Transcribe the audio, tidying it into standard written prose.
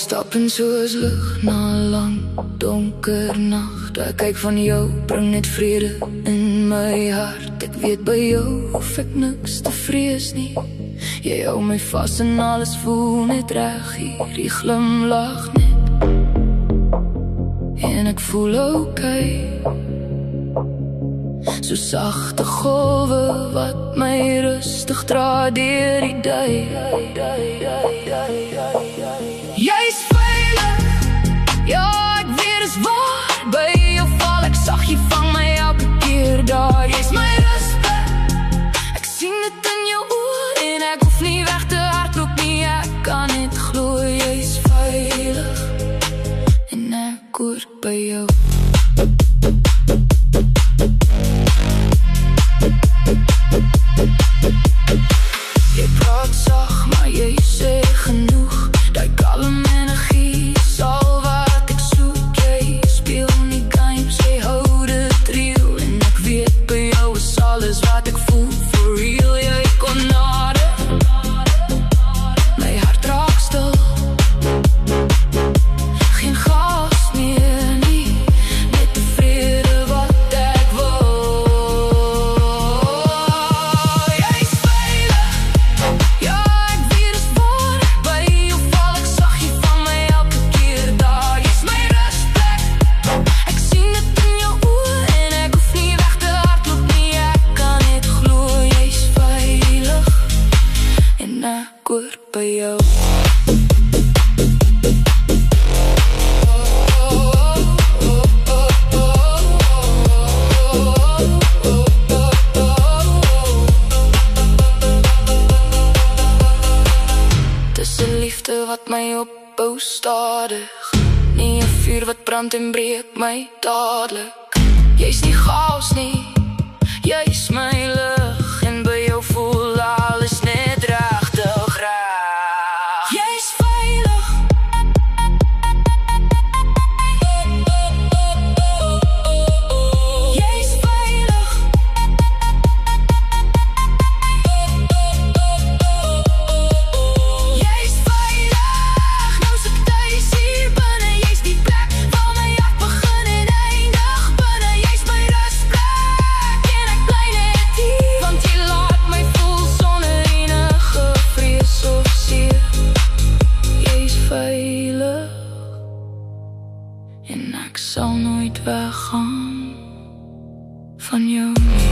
stappen soos lig na 'n lang donker nag. Ek kyk van jou, bring net vrede in my hart. Ek weet by jou hoef ek niks te vrees nie. Jy hou my vas en alles voel net reg hier. Die glimlach net en ek voel okay. So sagte golwe wat my rustig dra deur die day. Jy's veilig, ja ek weet is waar. By jou val ek sag, jy vang my elke keer daar. Jy's my rustig, ek sien dit in jou oor. En ek hoef nie weg te hardloop nie, ek kan net glo. Jy's veilig en ek hoor by jou. Jy praat sag, maar jy sê genoeg. Die kalm energie is al wat ek soek. Jy speel nie games, jy hou dit real. En ek weet by jou is alles wat ek voel. For real, jy kon nader. My hart raak stil. Geen gas meer nie, net die vrede wat ek wil. Jy's veilig, ja ek weet is waar. By jou val ek sag, jy vang my elke keer daar. Jy's my rustplek, ek sien dit in jou oor. En ek hoef nie weg te hardloop nie, ek kan net glo. Jy's veilig en ek hoor by jou. Dis 'n liefde wat my opbou stadig, nie 'n vuur wat brand en breek my dadelik. Jy's nie chaos nie, jy's my lig. En by jou voel alles net regtig reg. Jy's veilig, jy's veilig, jy's veilig. Nou is ek tuis hier binne, jy's die plek waar my hart begin en eindig binne. Jy's my rustplek en ek bly net hier, want jy laat my voel sonder enige vrees of seer. Jy's veilig en ek sal nooit weggaan van jou nie.